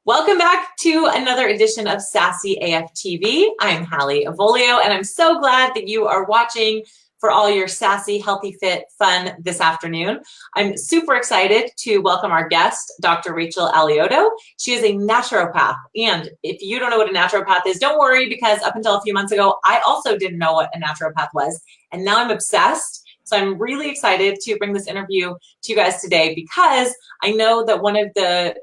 Welcome back to another edition of Sassy AF TV. I'm Hallie Avolio, and I'm so glad that you are watching for all your Sassy Healthy Fit fun this afternoon. I'm super excited to welcome our guest, Dr. Rachel Alioto. She is a naturopath, and if you don't know what a naturopath is, don't worry, because up until a few months ago, I also didn't know what a naturopath was, and now I'm obsessed. So I'm really excited to bring this interview to you guys today because I know that one of the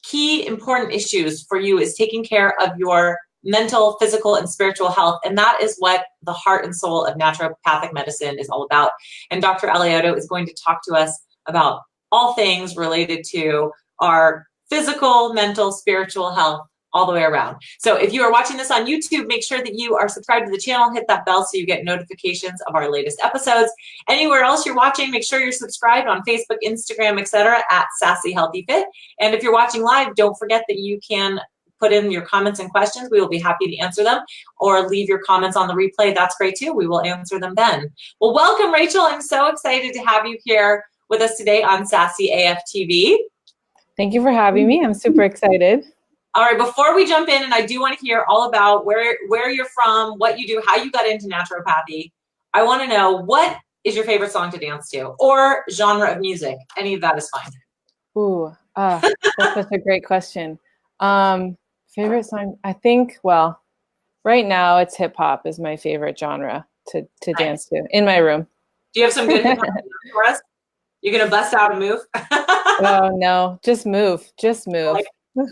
key important issues for you is taking care of your mental, physical, and spiritual health. And that is what the heart and soul of naturopathic medicine is all about. And Dr. Alioto is going to talk to us about all things related to our physical, mental, spiritual health all the way around. So if you are watching this on YouTube, make sure that you are subscribed to the channel, hit that bell so you get notifications of our latest episodes. Anywhere else you're watching, make sure you're subscribed on Facebook, Instagram, etc. at Sassy Healthy Fit. And if you're watching live, don't forget that you can put in your comments and questions. We will be happy to answer them, or leave your comments on the replay. That's great too. We will answer them then. Well, welcome, Rachel. I'm so excited to have you here with us today on Sassy AF TV. Thank you for having me. I'm super excited. All right, before we jump in, and I do want to hear all about where you're from, what you do, how you got into naturopathy, I want to know, what is your favorite song to dance to, or genre of music? Any of that is fine. Ooh, that's such a great question. Favorite song? I think, well, right now it's hip hop is my favorite genre to dance to in my room. Do you have some good hip hop for us? You're going to bust out a move? Oh, no, just move. Just move.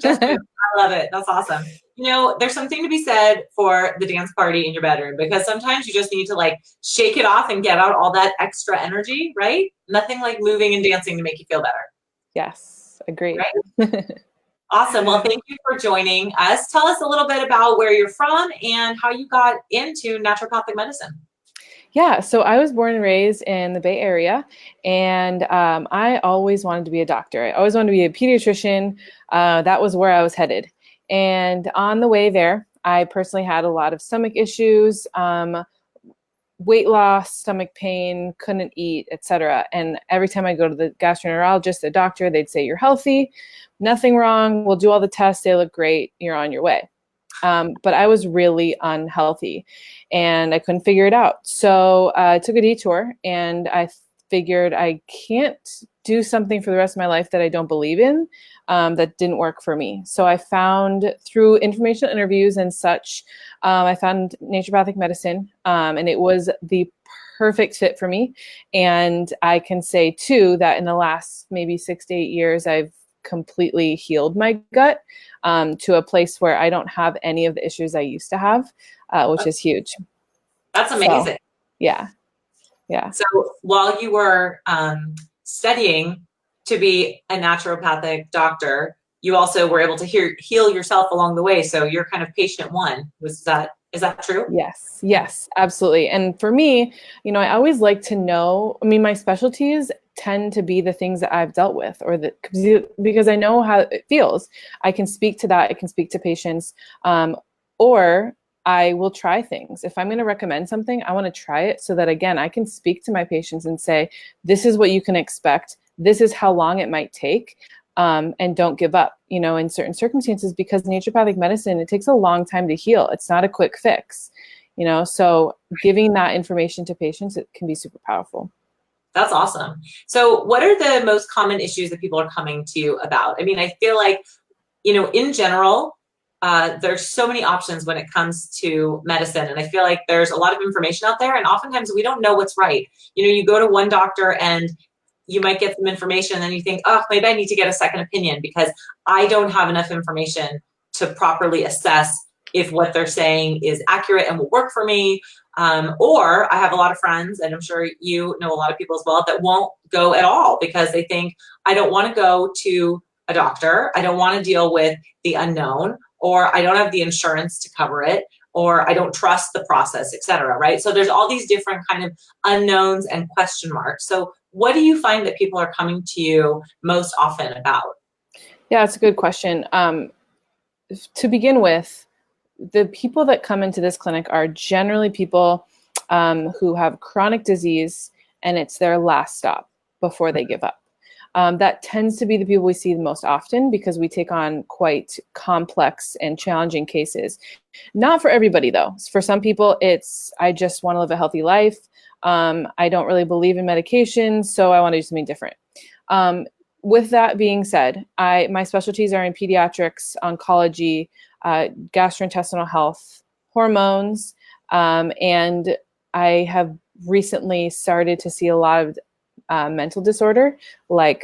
Just move. I love it. That's awesome. You know, there's something to be said for the dance party in your bedroom, because sometimes you just need to like shake it off and get out all that extra energy, right? Nothing like moving and dancing to make you feel better. Yes, agreed. Right? Awesome. Well, thank you for joining us. Tell us a little bit about where you're from and how you got into naturopathic medicine. Yeah, so I was born and raised in the Bay Area, and I always wanted to be a doctor. I always wanted to be a pediatrician. That was where I was headed. And on the way there, I personally had a lot of stomach issues, weight loss, stomach pain, couldn't eat, etc. And every time I go to the gastroenterologist, the doctor, they'd say, "You're healthy, nothing wrong. We'll do all the tests. They look great. You're on your way." But I was really unhealthy and I couldn't figure it out. So I took a detour, and I figured I can't do something for the rest of my life that I don't believe in, that didn't work for me. So I found, through informational interviews and such, I found naturopathic medicine, and it was the perfect fit for me. And I can say too that in the last maybe 6 to 8 years, I've completely healed my gut to a place where I don't have any of the issues I used to have, which is huge. That's amazing. So, yeah. So while you were studying to be a naturopathic doctor, you also were able to heal yourself along the way. So you're kind of patient one. Is that true? Yes, absolutely. And for me, you know, I always like to know, I mean, my specialties tend to be the things that I've dealt with, or because I know how it feels. I can speak to that. I can speak to patients, or I will try things. If I'm going to recommend something, I want to try it so that, again, I can speak to my patients and say, this is what you can expect. This is how long it might take. And don't give up, you know, in certain circumstances, because naturopathic medicine, it takes a long time to heal. It's not a quick fix, you know, so giving that information to patients, it can be super powerful. That's awesome. So what are the most common issues that people are coming to you about? I mean, I feel like, you know, in general, there's so many options when it comes to medicine. And I feel like there's a lot of information out there, and oftentimes we don't know what's right. You know, you go to one doctor and you might get some information, and then you think, oh, maybe I need to get a second opinion because I don't have enough information to properly assess if what they're saying is accurate and will work for me. Or I have a lot of friends, and I'm sure you know a lot of people as well, that won't go at all because they think, I don't want to go to a doctor. I don't want to deal with the unknown, or I don't have the insurance to cover it, or I don't trust the process, et cetera, right? So there's all these different kind of unknowns and question marks. So what do you find that people are coming to you most often about? Yeah, it's a good question. To begin with, the people that come into this clinic are generally people who have chronic disease, and it's their last stop before they give up. that tends to be the people we see the most often because we take on quite complex and challenging cases. Not for everybody though. For some people, it's, I just want to live a healthy life. I don't really believe in medication, so I want to do something different. With that being said, my specialties are in pediatrics, oncology, gastrointestinal health, hormones, and I have recently started to see a lot of mental disorder, like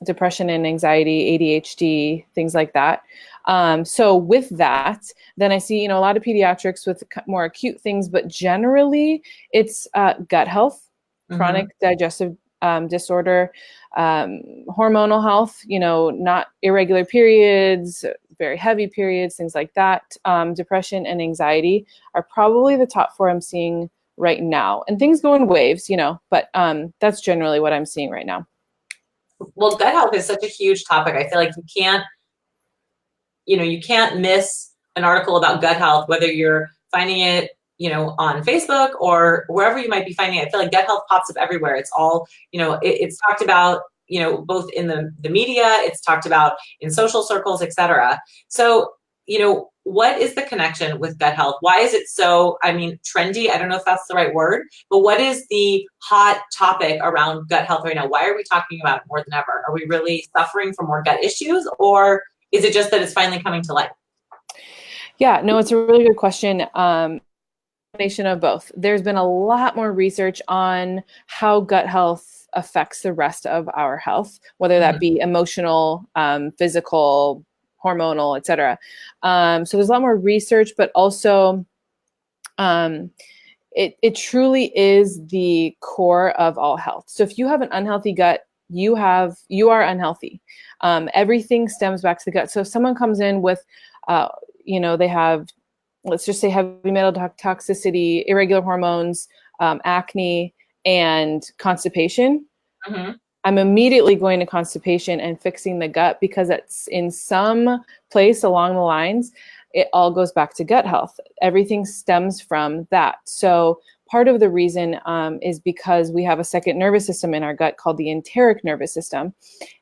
depression and anxiety, ADHD, things like that. So with that, then I see, a lot of pediatrics with more acute things, but generally it's gut health, chronic digestive disorder, hormonal health, not irregular periods, very heavy periods, things like that. Depression and anxiety are probably the top 4 I'm seeing right now. And things go in waves, but that's generally what I'm seeing right now. Well, gut health is such a huge topic. I feel like you can't miss an article about gut health, whether you're finding it, on Facebook or wherever you might be finding it. I feel like gut health pops up everywhere. It's all, it's talked about, both in the media, it's talked about in social circles, etc. So, what is the connection with gut health? Why is it so, trendy? I don't know if that's the right word, but what is the hot topic around gut health right now? Why are we talking about it more than ever? Are we really suffering from more gut issues, or is it just that it's finally coming to light? Yeah, no, it's a really good question. Combination of both. There's been a lot more research on how gut health affects the rest of our health, whether that be emotional, physical, hormonal, etc. So there's a lot more research, but also it truly is the core of all health. So if you have an unhealthy gut, you are unhealthy. Everything stems back to the gut. So if someone comes in with, they have, let's just say, heavy metal toxicity, irregular hormones, acne, and constipation, I'm immediately going to constipation and fixing the gut, because it's in some place along the lines, it all goes back to gut health. Everything stems from that. So part of the reason is because we have a second nervous system in our gut called the enteric nervous system,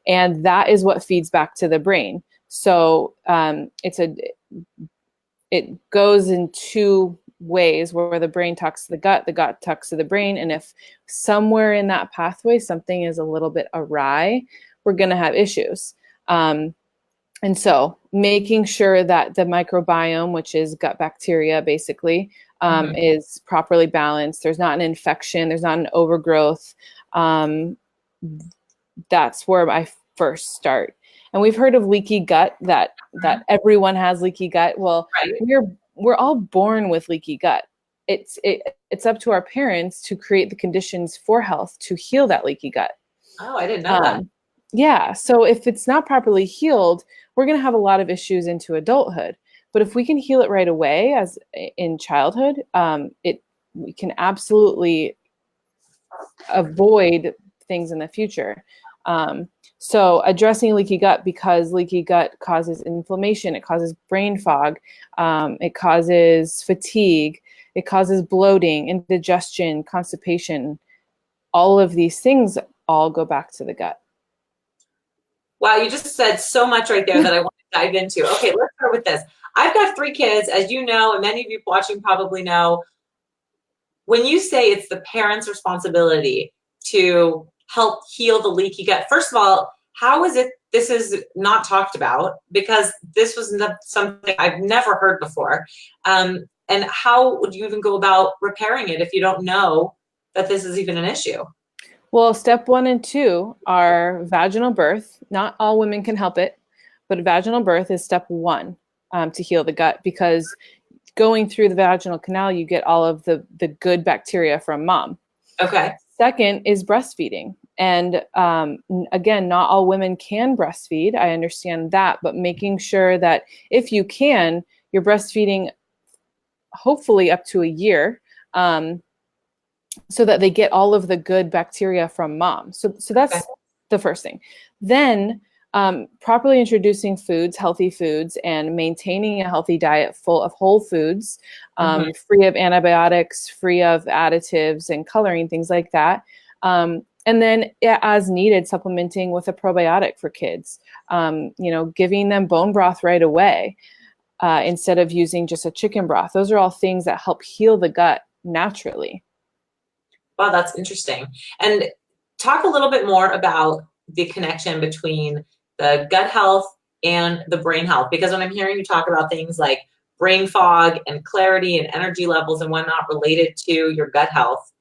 and that is what feeds back to the brain. So it goes in 2 ways, where the brain talks to the gut talks to the brain. And if somewhere in that pathway something is a little bit awry, we're going to have issues. And so making sure that the microbiome, which is gut bacteria basically, is properly balanced, there's not an infection, there's not an overgrowth, that's where I first start. And we've heard of leaky gut, that everyone has leaky gut. Well, we're all born with leaky gut. It's up to our parents to create the conditions for health to heal that leaky gut. Oh, I didn't know that. Yeah. So if it's not properly healed, we're going to have a lot of issues into adulthood. But if we can heal it right away, as in childhood, we can absolutely avoid things in the future. So addressing leaky gut, because leaky gut causes inflammation, it causes brain fog, it causes fatigue, it causes bloating, indigestion, constipation. All of these things all go back to the gut. Wow, you just said so much right there that I want to dive into. Okay, let's start with this. I've got 3 kids, as you know, and many of you watching probably know. When you say it's the parents' responsibility to help heal the leaky gut, first of all, how is it this is not talked about? Because this was something I've never heard before. And how would you even go about repairing it if you don't know that this is even an issue? Well, step 1 and 2 are vaginal birth. Not all women can help it, but vaginal birth is step 1 to heal the gut, because going through the vaginal canal, you get all of the good bacteria from mom. Okay. Second is breastfeeding. And again, not all women can breastfeed. I understand that, but making sure that if you can, you're breastfeeding hopefully up to a year, so that they get all of the good bacteria from mom. So that's the first thing. Then properly introducing foods, healthy foods, and maintaining a healthy diet full of whole foods, free of antibiotics, free of additives and coloring, things like that. And then as needed, supplementing with a probiotic for kids, giving them bone broth right away instead of using just a chicken broth. Those are all things that help heal the gut naturally. Wow, that's interesting. And talk a little bit more about the connection between the gut health and the brain health, because when I'm hearing you talk about things like brain fog and clarity and energy levels and whatnot related to your gut health,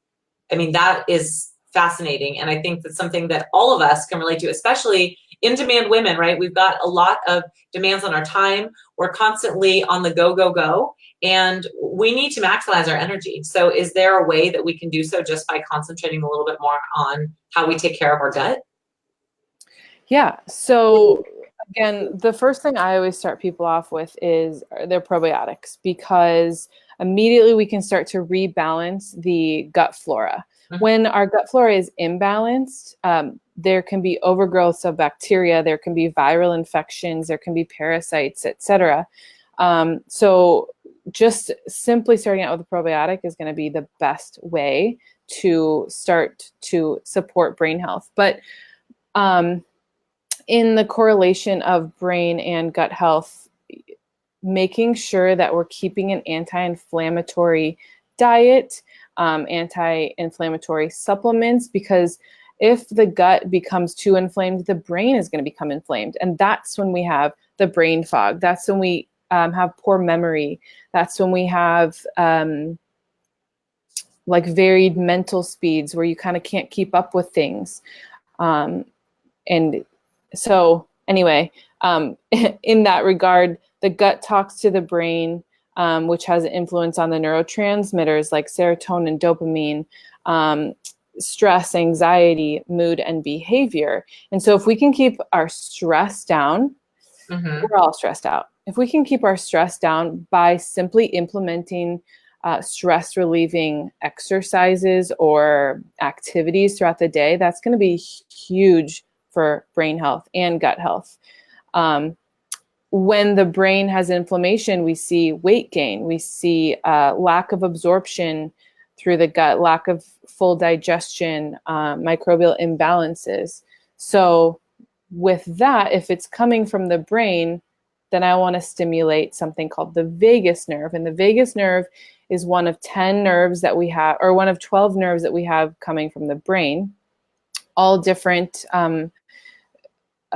I mean, that is fascinating. And I think that's something that all of us can relate to, especially in-demand women, right? We've got a lot of demands on our time. We're constantly on the go, go, go. And we need to maximize our energy. So is there a way that we can do so just by concentrating a little bit more on how we take care of our gut? Yeah. So again, the first thing I always start people off with is their probiotics, because immediately we can start to rebalance the gut flora. When our gut flora is imbalanced, there can be overgrowths of bacteria, there can be viral infections, there can be parasites, etc. So just simply starting out with a probiotic is going to be the best way to start to support brain health. But in the correlation of brain and gut health, making sure that we're keeping an anti-inflammatory diet, anti-inflammatory supplements, because if the gut becomes too inflamed, the brain is going to become inflamed. And that's when we have the brain fog. That's when we have poor memory. That's when we have like varied mental speeds where you kind of can't keep up with things. And so anyway, in that regard, the gut talks to the brain, which has an influence on the neurotransmitters like serotonin, dopamine, stress, anxiety, mood, and behavior. And so if we can keep our stress down, we're all stressed out. If we can keep our stress down by simply implementing stress relieving exercises or activities throughout the day, that's going to be huge for brain health and gut health. When the brain has inflammation, we see weight gain, we see lack of absorption through the gut, lack of full digestion, microbial imbalances. So with that, if it's coming from the brain, then I want to stimulate something called the vagus nerve. And the vagus nerve is one of 10 nerves that we have, or one of 12 nerves that we have coming from the brain, all different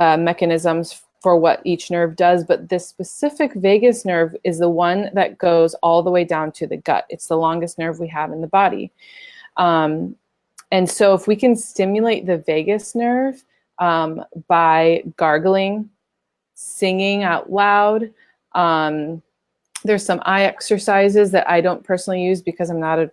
mechanisms for what each nerve does. But this specific vagus nerve is the one that goes all the way down to the gut. It's the longest nerve we have in the body. And so if we can stimulate the vagus nerve by gargling, singing out loud, there's some eye exercises that I don't personally use because I'm not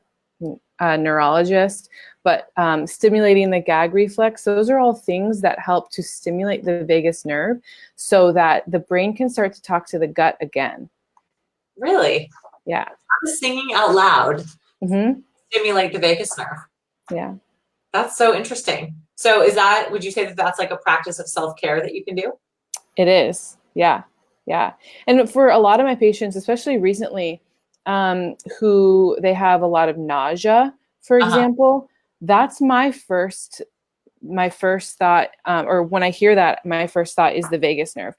a neurologist, but stimulating the gag reflex, those are all things that help to stimulate the vagus nerve so that the brain can start to talk to the gut again. Really? Yeah. Singing out loud stimulate the vagus nerve. Yeah. That's so interesting. So is that, would you say that that's like a practice of self-care that you can do? It is. Yeah. Yeah. And for a lot of my patients, especially recently, who they have a lot of nausea, for example, that's my first thought, or when I hear that, my first thought is the vagus nerve.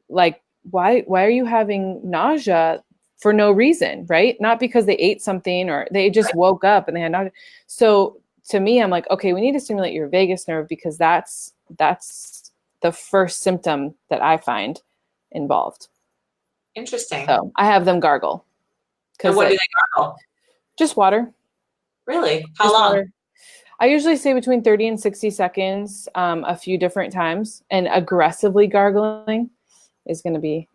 Like, why are you having nausea for no reason, right? Not because they ate something or they just woke up and they had nausea. So to me, I'm like, okay, we need to stimulate your vagus nerve because that's the first symptom that I find involved. Interesting. So I have them gargle. And what do they gargle? Just water. Really? How long? Water. I usually say between 30 and 60 seconds, a few different times. And aggressively gargling is going to be,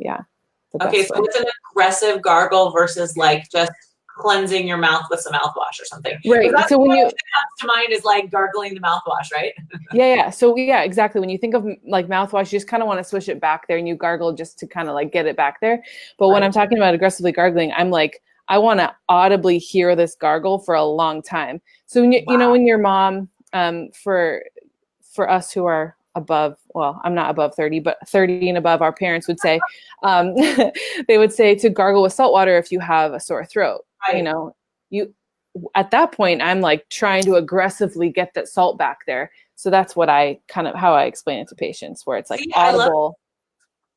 Okay, so it's an aggressive gargle versus like just cleansing your mouth with some mouthwash or something. Right. So when you comes to mind is like gargling the mouthwash, right? Yeah. So yeah, exactly. When you think of like mouthwash, you just kind of want to swish it back there and you gargle just to kind of like get it back there. But when I'm talking about aggressively gargling, I'm like, I want to audibly hear this gargle for a long time. So when you know, when your mom, for us who are above, well, I'm not above 30, but 30 and above, our parents would say, they would say to gargle with salt water if you have a sore throat. You know, at that point, I'm like trying to aggressively get that salt back there. So that's what how I explain it to patients, where it's like See, audible.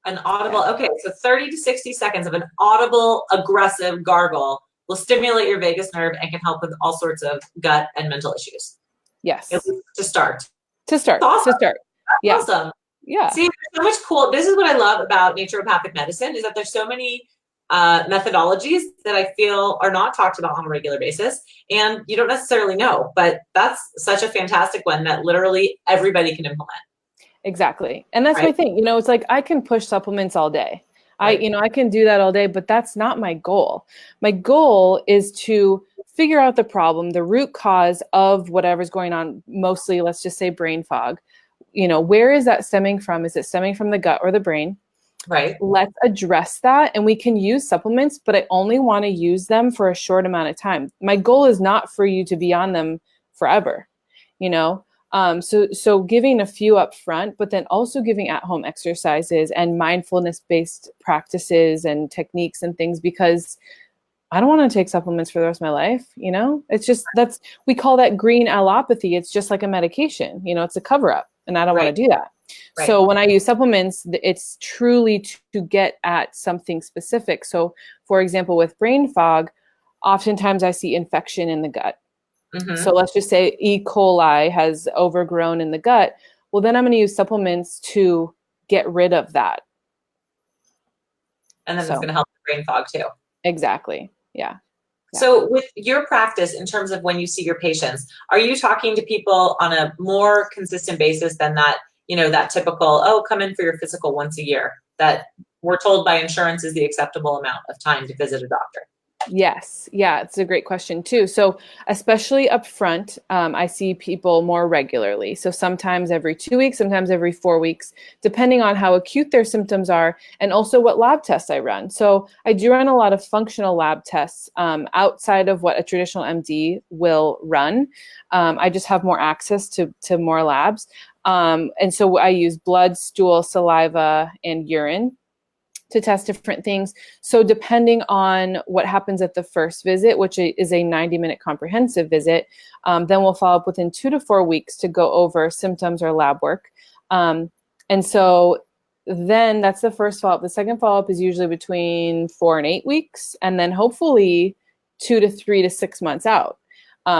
An audible, okay, so 30 to 60 seconds of an audible, aggressive gargle will stimulate your vagus nerve and can help with all sorts of gut and mental issues. Yes. At least to start. To start. Awesome. To start. That's Yeah. awesome. Yeah. See, there's so much cool. This is what I love about naturopathic medicine, is that there's so many methodologies that I feel are not talked about on a regular basis, and you don't necessarily know, but that's such a fantastic one that literally everybody can implement. Exactly. And that's my thing. It's like I can push supplements all day. Right. I can do that all day, but that's not my goal. My goal is to figure out the problem, the root cause of whatever's going on, mostly, let's just say brain fog. Where is that stemming from? Is it stemming from the gut or the brain? Right. Let's address that. And we can use supplements, but I only want to use them for a short amount of time. My goal is not for you to be on them forever, So giving a few up front, but then also giving at-home exercises and mindfulness-based practices and techniques and things, because I don't want to take supplements for the rest of my life. It's just, we call that green allopathy. It's just like a medication, it's a cover-up, and I don't want to do that. Right. So when I use supplements, it's truly to get at something specific. So for example, with brain fog, oftentimes I see infection in the gut. Mm-hmm. So let's just say E. coli has overgrown in the gut. Well, then I'm going to use supplements to get rid of that. And then it's going to help the brain fog too. Exactly. Yeah. So with your practice, in terms of when you see your patients, are you talking to people on a more consistent basis than that, that typical, come in for your physical once a year, that we're told by insurance is the acceptable amount of time to visit a doctor? Yes. Yeah, it's a great question too. So especially up front, I see people more regularly. So sometimes every 2 weeks, sometimes every 4 weeks, depending on how acute their symptoms are and also what lab tests I run. So I do run a lot of functional lab tests outside of what a traditional MD will run. I just have more access to more labs. And so I use blood, stool, saliva, and urine to test different things. So depending on what happens at the first visit, which is a 90-minute comprehensive visit, then we'll follow up within 2 to 4 weeks to go over symptoms or lab work. And so then that's the first follow-up. The second follow-up is usually between 4 and 8 weeks, and then hopefully 2 to 3 to 6 months out,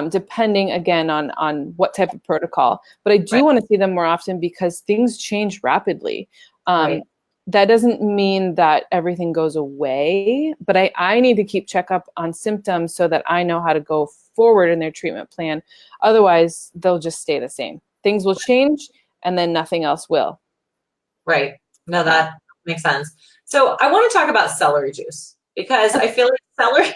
depending again on what type of protocol. But I do want to see them more often because things change rapidly. That doesn't mean that everything goes away, but I need to keep checkup on symptoms so that I know how to go forward in their treatment plan. Otherwise, they'll just stay the same. Things will change, and then nothing else will. Right. No, that makes sense. So I want to talk about celery juice, because I feel like celery...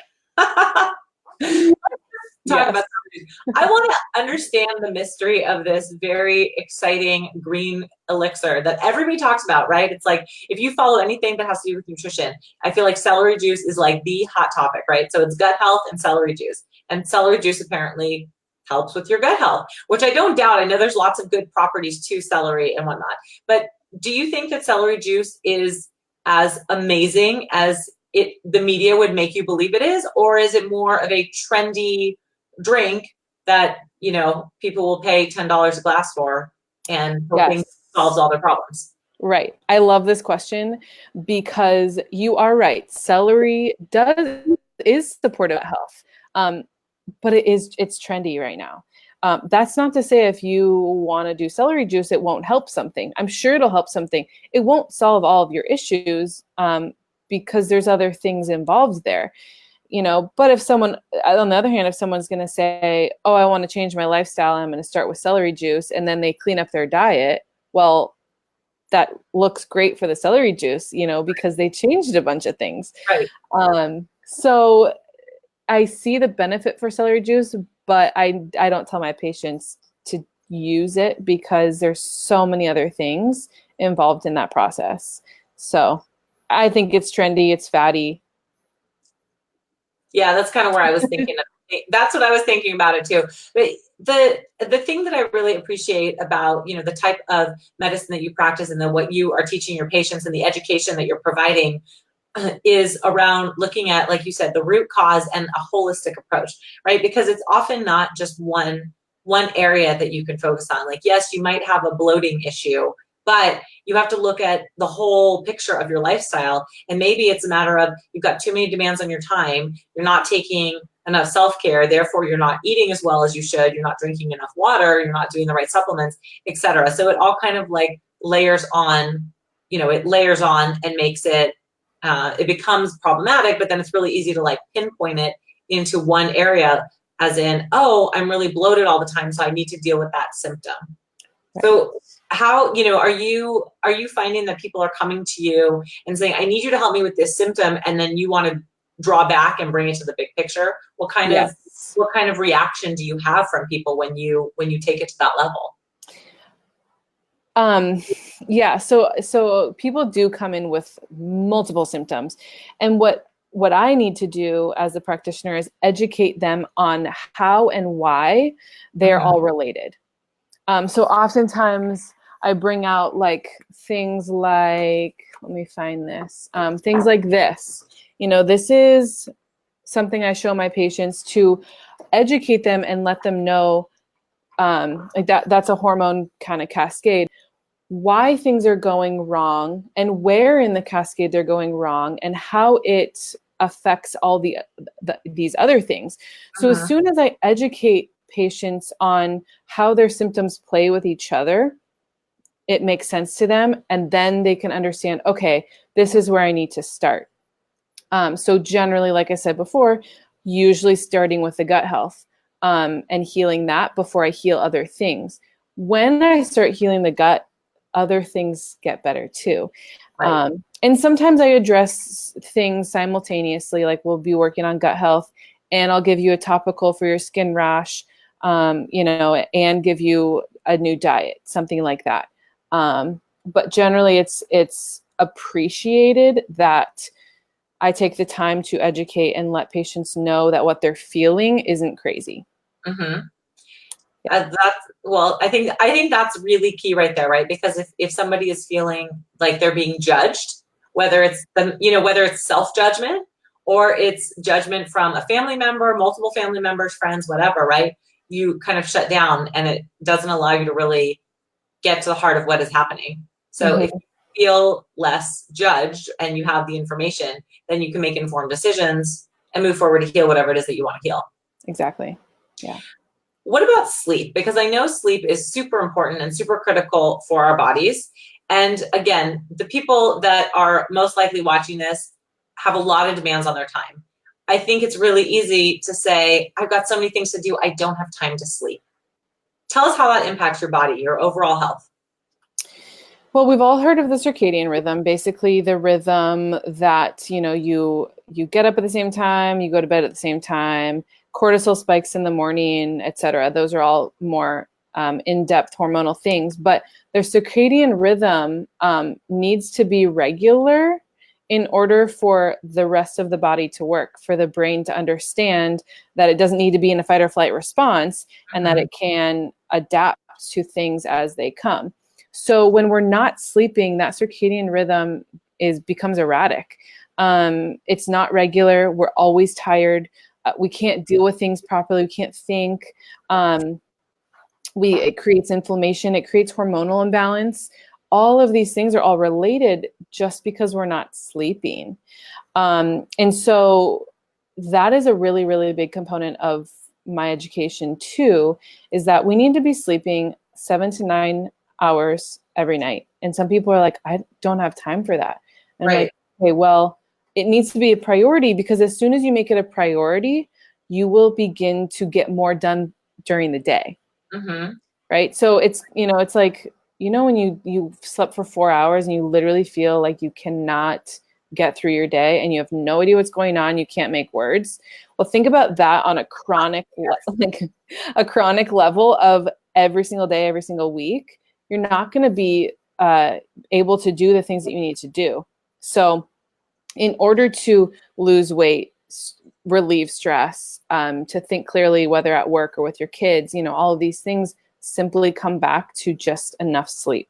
Talk about celery juice. I want to understand the mystery of this very exciting green elixir that everybody talks about, right? It's like, if you follow anything that has to do with nutrition, I feel like celery juice is like the hot topic, right? So it's gut health and celery juice. And celery juice apparently helps with your gut health, which I don't doubt. I know there's lots of good properties to celery and whatnot. But do you think that celery juice is as amazing as the media would make you believe it is? Or is it more of a trendy drink that people will pay $10 a glass for and hoping solves all their problems? Right. I love this question because you are right. Celery is supportive of health, but it's trendy right now. That's not to say if you want to do celery juice, it won't help something. I'm sure it'll help something. It won't solve all of your issues because there's other things involved there. But if someone, on the other hand, if someone's going to say, oh, I want to change my lifestyle, I'm going to start with celery juice, and then they clean up their diet, well, that looks great for the celery juice, because they changed a bunch of things. Right. So I see the benefit for celery juice, but I don't tell my patients to use it because there's so many other things involved in that process. So I think it's trendy, it's fatty. Yeah, that's kind of where I was thinking. That's what I was thinking about it too. But the thing that I really appreciate about the type of medicine that you practice and what you are teaching your patients and the education that you're providing, is around looking at, like you said, the root cause and a holistic approach, right? Because it's often not just one area that you can focus on. Like, yes, you might have a bloating issue, but you have to look at the whole picture of your lifestyle. And maybe it's a matter of you've got too many demands on your time. You're not taking enough self-care. Therefore, you're not eating as well as you should. You're not drinking enough water. You're not doing the right supplements, etc. So it all kind of like layers on, it layers on and makes it, it becomes problematic, but then it's really easy to like pinpoint it into one area, as in, oh, I'm really bloated all the time, so I need to deal with that symptom. Right. So how, are you finding that people are coming to you and saying, I need you to help me with this symptom, and then you want to draw back and bring it to the big picture? What kind of reaction do you have from people when you take it to that level? Yeah, so people do come in with multiple symptoms, and what I need to do as a practitioner is educate them on how and why they're all related. So oftentimes I bring out like things like, let me find this, things like this. This is something I show my patients to educate them and let them know, like that's a hormone kind of cascade, why things are going wrong and where in the cascade they're going wrong and how it affects all these other things. So as soon as I educate patients on how their symptoms play with each other, it makes sense to them, and then they can understand, okay, this is where I need to start. So generally, like I said before, usually starting with the gut health and healing that before I heal other things. When I start healing the gut, other things get better too. Right. And sometimes I address things simultaneously, like we'll be working on gut health and I'll give you a topical for your skin rash, and give you a new diet, something like that. But generally it's appreciated that I take the time to educate and let patients know that what they're feeling isn't crazy. Mm-hmm. I think that's really key right there, right? Because if somebody is feeling like they're being judged, whether it's whether it's self-judgment or it's judgment from a family member, multiple family members, friends, whatever, right? You kind of shut down and it doesn't allow you to really get to the heart of what is happening. So if you feel less judged and you have the information, then you can make informed decisions and move forward to heal whatever it is that you want to heal. Exactly. Yeah. What about sleep? Because I know sleep is super important and super critical for our bodies. And again, the people that are most likely watching this have a lot of demands on their time. I think it's really easy to say, I've got so many things to do, I don't have time to sleep. Tell us how that impacts your body, your overall health. Well, we've all heard of the circadian rhythm, basically the rhythm that, you get up at the same time, you go to bed at the same time, cortisol spikes in the morning, etc. Those are all more in-depth hormonal things, but their circadian rhythm needs to be regular in order for the rest of the body to work, for the brain to understand that it doesn't need to be in a fight or flight response and that it can adapt to things as they come. So when we're not sleeping, that circadian rhythm becomes erratic. It's not regular. We're always tired. We can't deal with things properly. We can't think. It creates inflammation. It creates hormonal imbalance. All of these things are all related just because we're not sleeping. And so that is a really, really big component of my education too, is that we need to be sleeping 7 to 9 hours every night. And some people are like, I don't have time for that. And right. I'm like, okay, well, it needs to be a priority, because as soon as you make it a priority, you will begin to get more done during the day. Mm-hmm. Right. So it's, it's like, when you slept for 4 hours and you literally feel like you cannot get through your day and you have no idea what's going on, you can't make words. Well, think about that on a chronic level of every single day, every single week. You're not going to be able to do the things that you need to do. So in order to lose weight, relieve stress, to think clearly, whether at work or with your kids, all of these things simply come back to just enough sleep.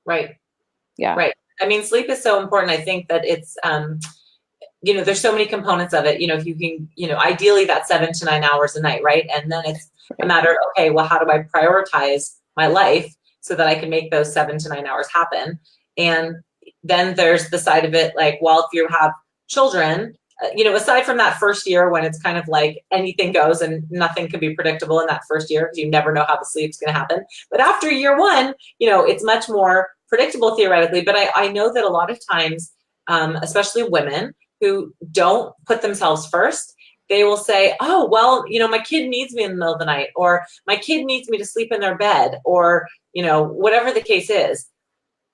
Right. Yeah. Right. I mean, sleep is so important. I think that it's, there's so many components of it. If you can, ideally that's 7 to 9 hours a night, right? And then it's a Right. matter of, okay, well, how do I prioritize my life so that I can make those 7 to 9 hours happen? And then there's the side of it, like, well, if you have children, aside from that first year when it's kind of like anything goes and nothing can be predictable in that first year because you never know how the sleep's going to happen. But after year one, it's much more predictable theoretically. But I know that a lot of times, especially women who don't put themselves first, they will say, oh, well, my kid needs me in the middle of the night, or my kid needs me to sleep in their bed, or, whatever the case is.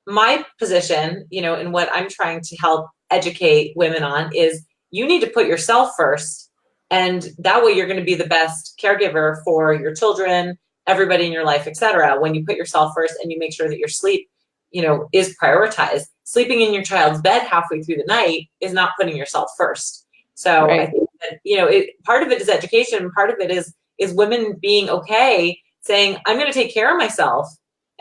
My position, and what I'm trying to help educate women on is you need to put yourself first. And that way you're going to be the best caregiver for your children, everybody in your life, etc. When you put yourself first and you make sure that your sleep, is prioritized. Sleeping in your child's bed halfway through the night is not putting yourself first. So Right. I think that, part of it is education. Part of it is women being okay saying, I'm going to take care of myself.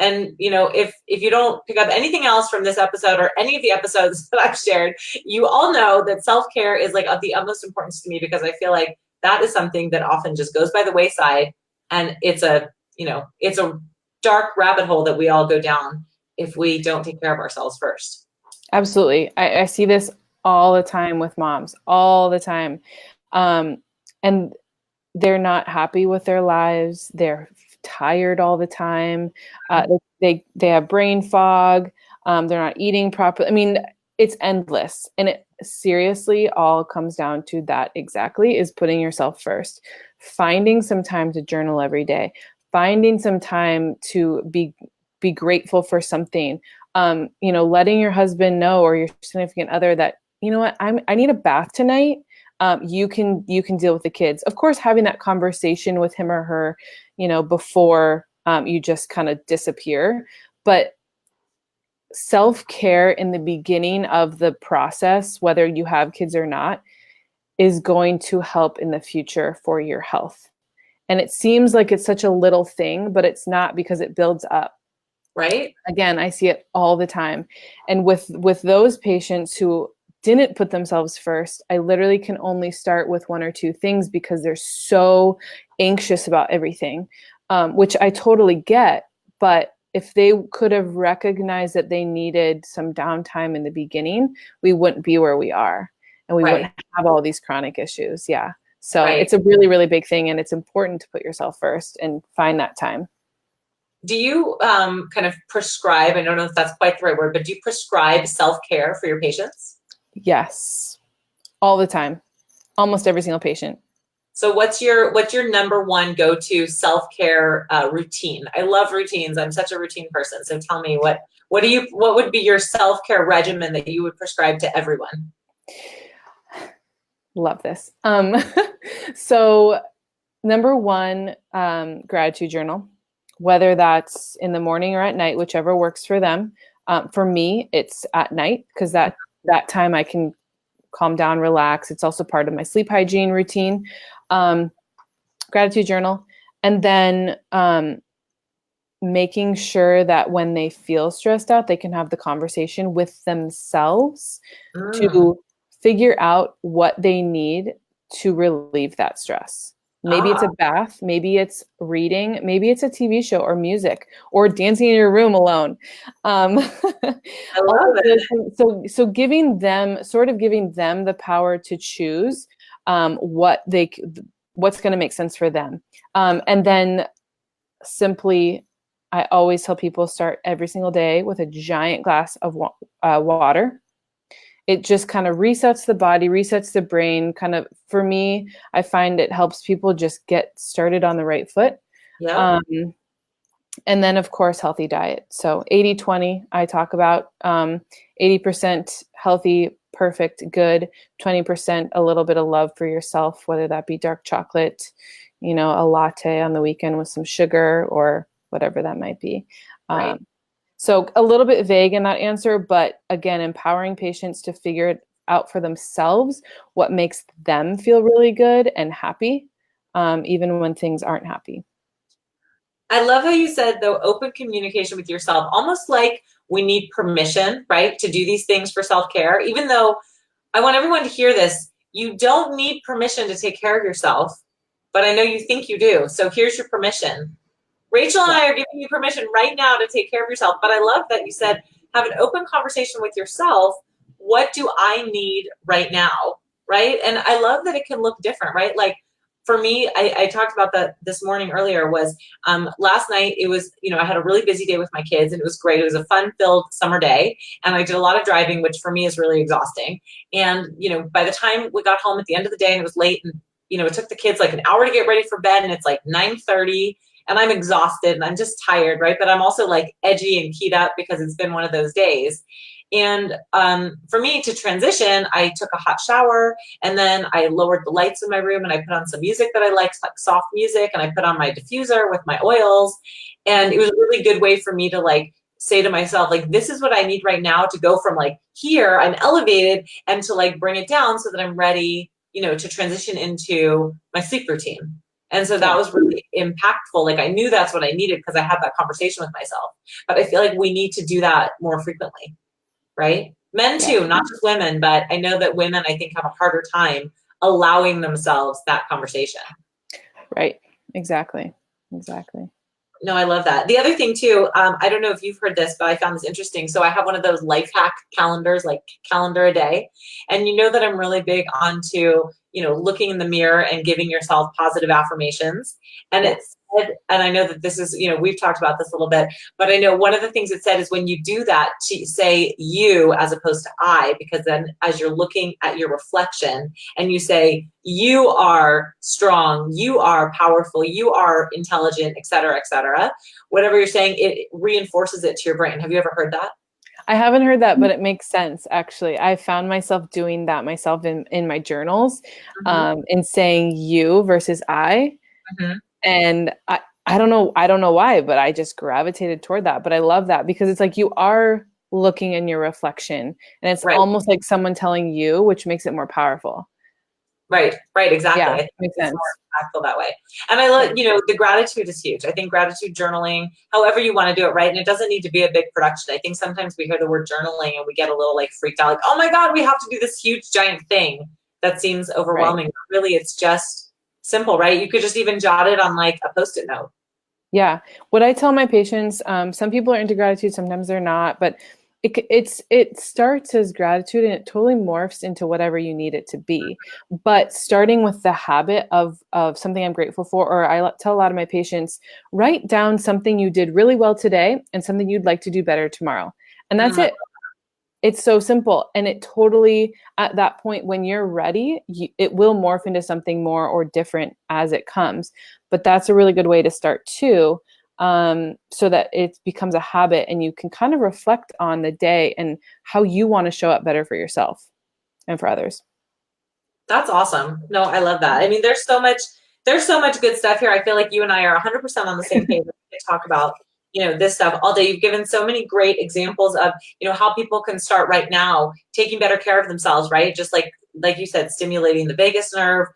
And, if you don't pick up anything else from this episode or any of the episodes that I've shared, you all know that self-care is like of the utmost importance to me, because I feel like that is something that often just goes by the wayside. And it's a dark rabbit hole that we all go down if we don't take care of ourselves first. Absolutely. I see this all the time with moms, all the time. And they're not happy with their lives. They're tired all the time. They have brain fog. They're not eating properly. I mean, it's endless. And it seriously all comes down to that exactly, is putting yourself first. Finding some time to journal every day. Finding some time to be grateful for something. Letting your husband know, or your significant other, that, you know what, I need a bath tonight. You can deal with the kids. Of course, having that conversation with him or her, before you just kind of disappear. But self-care in the beginning of the process, whether you have kids or not, is going to help in the future for your health. And it seems like it's such a little thing, but it's not, because it builds up. Right? Again, I see it all the time. And with those patients who didn't put themselves first, I literally can only start with one or two things, because they're so anxious about everything, which I totally get. But if they could have recognized that they needed some downtime in the beginning, we wouldn't be where we are, and we wouldn't have all these chronic issues. Yeah. So it's a really, really big thing, and it's important to put yourself first and find that time. Do you kind of prescribe, I don't know if that's quite the right word, but do you prescribe self-care for your patients? Yes. All the time. Almost every single patient. So what's your number one go-to self-care routine? I love routines. I'm such a routine person. So tell me, what would be your self-care regimen that you would prescribe to everyone? Love this. So number one, gratitude journal, whether that's in the morning or at night, whichever works for them. For me, it's at night, because that time I can calm down, relax. It's also part of my sleep hygiene routine. Gratitude journal. And then making sure that when they feel stressed out, they can have the conversation with themselves to figure out what they need to relieve that stress. Maybe it's a bath, maybe it's reading, maybe it's a TV show or music, or dancing in your room alone. I love it. So giving them the power to choose what's going to make sense for them. And then simply, I always tell people, start every single day with a giant glass of water. It just kind of resets the body, resets the brain. Kind of, for me, I find it helps people just get started on the right foot. Yeah. And then, of course, healthy diet. So 80-20, I talk about 80% healthy, perfect, good, 20% a little bit of love for yourself, whether that be dark chocolate, a latte on the weekend with some sugar, or whatever that might be. Right. So a little bit vague in that answer, but again, empowering patients to figure it out for themselves, what makes them feel really good and happy, even when things aren't happy. I love how you said, though, open communication with yourself, almost like we need permission, right, to do these things for self-care. Even though I want everyone to hear this, you don't need permission to take care of yourself, but I know you think you do. So here's your permission. Rachel and I are giving you permission right now to take care of yourself. But I love that you said, have an open conversation with yourself. What do I need right now? Right. And I love that it can look different, right? Like for me, I talked about that this morning earlier was last night. It was, I had a really busy day with my kids and it was great. It was a fun filled summer day. And I did a lot of driving, which for me is really exhausting. And, by the time we got home at the end of the day and it was late and, it took the kids like an hour to get ready for bed and it's like 9:30. And I'm exhausted and I'm just tired, right? But I'm also like edgy and keyed up because it's been one of those days. And for me to transition, I took a hot shower and then I lowered the lights in my room and I put on some music that I like soft music, and I put on my diffuser with my oils. And it was a really good way for me to like say to myself, like, this is what I need right now to go from like here, I'm elevated, and to like bring it down so that I'm ready, to transition into my sleep routine. And so that was really impactful. Like I knew that's what I needed because I had that conversation with myself. But I feel like we need to do that more frequently, right? Men too, not just women, but I know that women, I think, have a harder time allowing themselves that conversation. Right. Exactly. Exactly. No, I love that. The other thing too, I don't know if you've heard this, but I found this interesting. So I have one of those life hack calendars, like calendar a day. And you know that I'm really big onto, looking in the mirror and giving yourself positive affirmations. And it's said, and I know that this is, we've talked about this a little bit, but I know one of the things it said is when you do that, to say you as opposed to I, because then as you're looking at your reflection and you say, you are strong, you are powerful, you are intelligent, et cetera, whatever you're saying, it reinforces it to your brain. Have you ever heard that? I haven't heard that, but it makes sense. Actually, I found myself doing that myself in my journals, in saying you versus I. And I don't know why, but I just gravitated toward that. But I love that because it's like you are looking in your reflection and it's almost like someone telling you, which makes it more powerful. Right, exactly. Yeah, I think makes it's sense. more impactful that way. And I love, the gratitude is huge. I think gratitude journaling, however you want to do it, right? And it doesn't need to be a big production. I think sometimes we hear the word journaling and we get a little like freaked out, like, oh my God, we have to do this huge giant thing that seems overwhelming. Right. But really, it's just simple, right? You could just even jot it on like a Post-it note. Yeah. What I tell my patients, some people are into gratitude, sometimes they're not, but it starts as gratitude and it totally morphs into whatever you need it to be. But starting with the habit of something I'm grateful for, or I tell a lot of my patients, write down something you did really well today and something you'd like to do better tomorrow. And that's it. It's so simple. And it totally, at that point, when you're ready, it will morph into something more or different as it comes. But that's a really good way to start too. So that it becomes a habit and you can kind of reflect on the day and how you want to show up better for yourself and for others. That's awesome. No, I love that. I mean, there's so much good stuff here. I feel like you and I are 100% on the same page to talk about, this stuff all day. You've given so many great examples of, how people can start right now taking better care of themselves, right? Just like you said, stimulating the vagus nerve,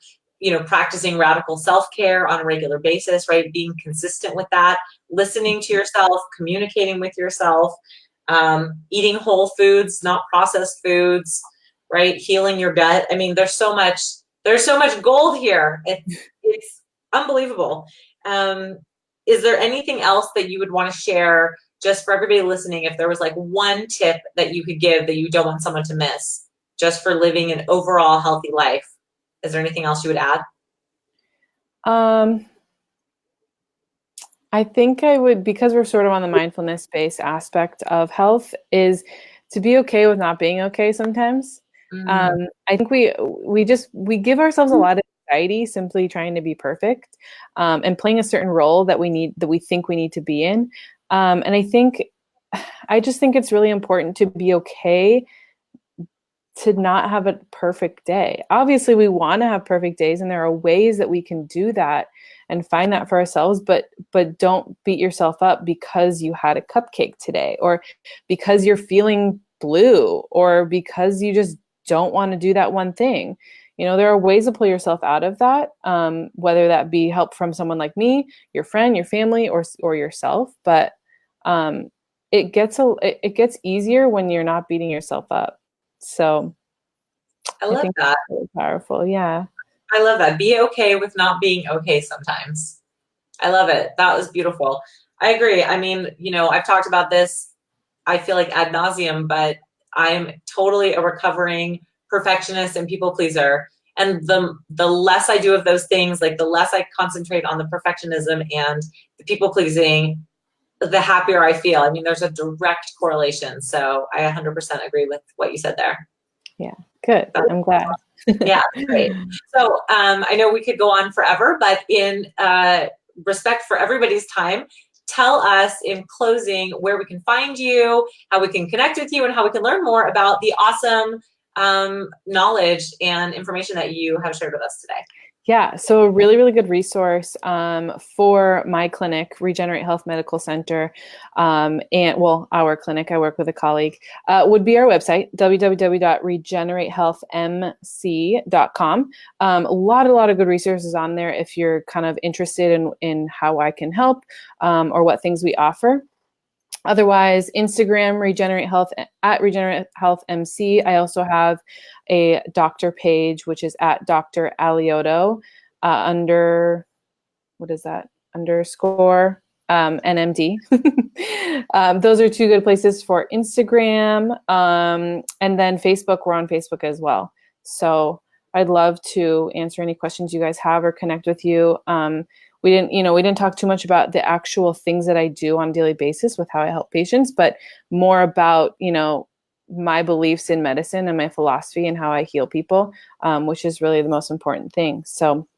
practicing radical self-care on a regular basis, right? Being consistent with that, listening to yourself, communicating with yourself, eating whole foods, not processed foods, right? Healing your gut. I mean, there's so much gold here. It's unbelievable. Is there anything else that you would want to share just for everybody listening? If there was like one tip that you could give that you don't want someone to miss just for living an overall healthy life, is there anything else you would add? I think I would, because we're sort of on the mindfulness-based aspect of health, is to be okay with not being okay sometimes. I think we give ourselves a lot of anxiety simply trying to be perfect, and playing a certain role that we think we need to be in. And I just think it's really important to be okay to not have a perfect day. Obviously, we want to have perfect days, and there are ways that we can do that and find that for ourselves, but don't beat yourself up because you had a cupcake today, or because you're feeling blue, or because you just don't want to do that one thing. There are ways to pull yourself out of that, whether that be help from someone like me, your friend, your family, or yourself. But it gets easier when you're not beating yourself up. So I love that. It's really powerful. Yeah. I love that. Be okay with not being okay sometimes. I love it. That was beautiful. I agree. I mean, I've talked about this, I feel like ad nauseum, but I'm totally a recovering perfectionist and people pleaser. And the less I do of those things, like the less I concentrate on the perfectionism and the people pleasing, the happier I feel. I mean, there's a direct correlation. So I 100% agree with what you said there. Yeah. Good. I'm glad. Yeah, great. So I know we could go on forever, but in respect for everybody's time, tell us in closing where we can find you, how we can connect with you, and how we can learn more about the awesome knowledge and information that you have shared with us today. Yeah, so a really, really good resource for my clinic, Regenerate Health Medical Center, and our clinic, I work with a colleague, would be our website, www.regeneratehealthmc.com. A lot of good resources on there if you're kind of interested in how I can help or what things we offer. Otherwise, Instagram, Regenerate Health, at Regenerate Health MC. I also have a doctor page, which is at Dr. Alioto, _NMD. Those are two good places for Instagram. And then Facebook, we're on Facebook as well. So I'd love to answer any questions you guys have or connect with you. We didn't talk too much about the actual things that I do on a daily basis with how I help patients, but more about, my beliefs in medicine and my philosophy and how I heal people, which is really the most important thing. So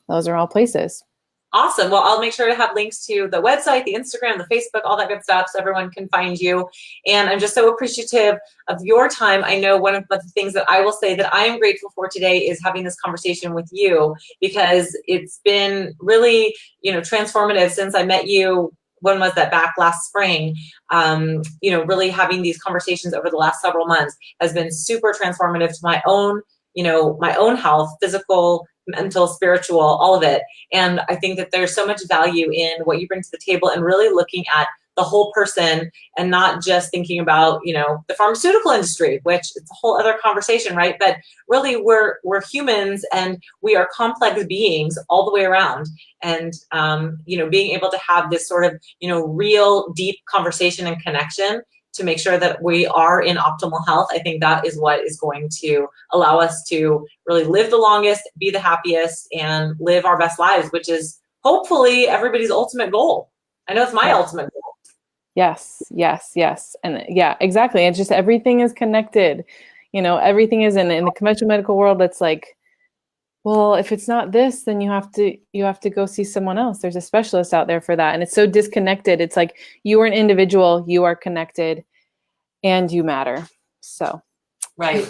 those are all places. Awesome. Well, I'll make sure to have links to the website, the Instagram, the Facebook, all that good stuff, so everyone can find you. And I'm just so appreciative of your time. I know one of the things that I will say that I am grateful for today is having this conversation with you, because it's been really, transformative since I met you. When was that? Back last spring. Really having these conversations over the last several months has been super transformative to my own health, physical, mental, spiritual, all of it. And I think that there's so much value in what you bring to the table and really looking at the whole person and not just thinking about, the pharmaceutical industry, which it's a whole other conversation, right? But really we're humans and we are complex beings all the way around. And, being able to have this sort of, real deep conversation and connection to make sure that we are in optimal health, I think that is what is going to allow us to really live the longest, be the happiest, and live our best lives, which is hopefully everybody's ultimate goal. I know it's my ultimate goal. Yes. And yeah, exactly. It's just everything is connected. Everything is in the conventional medical world. It's like, well, if it's not this, then you have to go see someone else. There's a specialist out there for that. And it's so disconnected. It's like you are an individual, you are connected, and you matter. So. Right.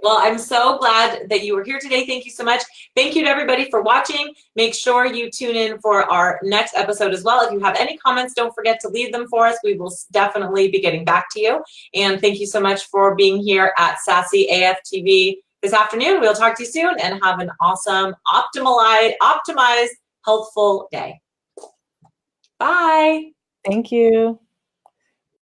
Well, I'm so glad that you were here today. Thank you so much. Thank you to everybody for watching. Make sure you tune in for our next episode as well. If you have any comments, don't forget to leave them for us. We will definitely be getting back to you. And thank you so much for being here at Sassy AF TV this afternoon. We'll talk to you soon and have an awesome, optimized, healthful day. Bye. Thank you.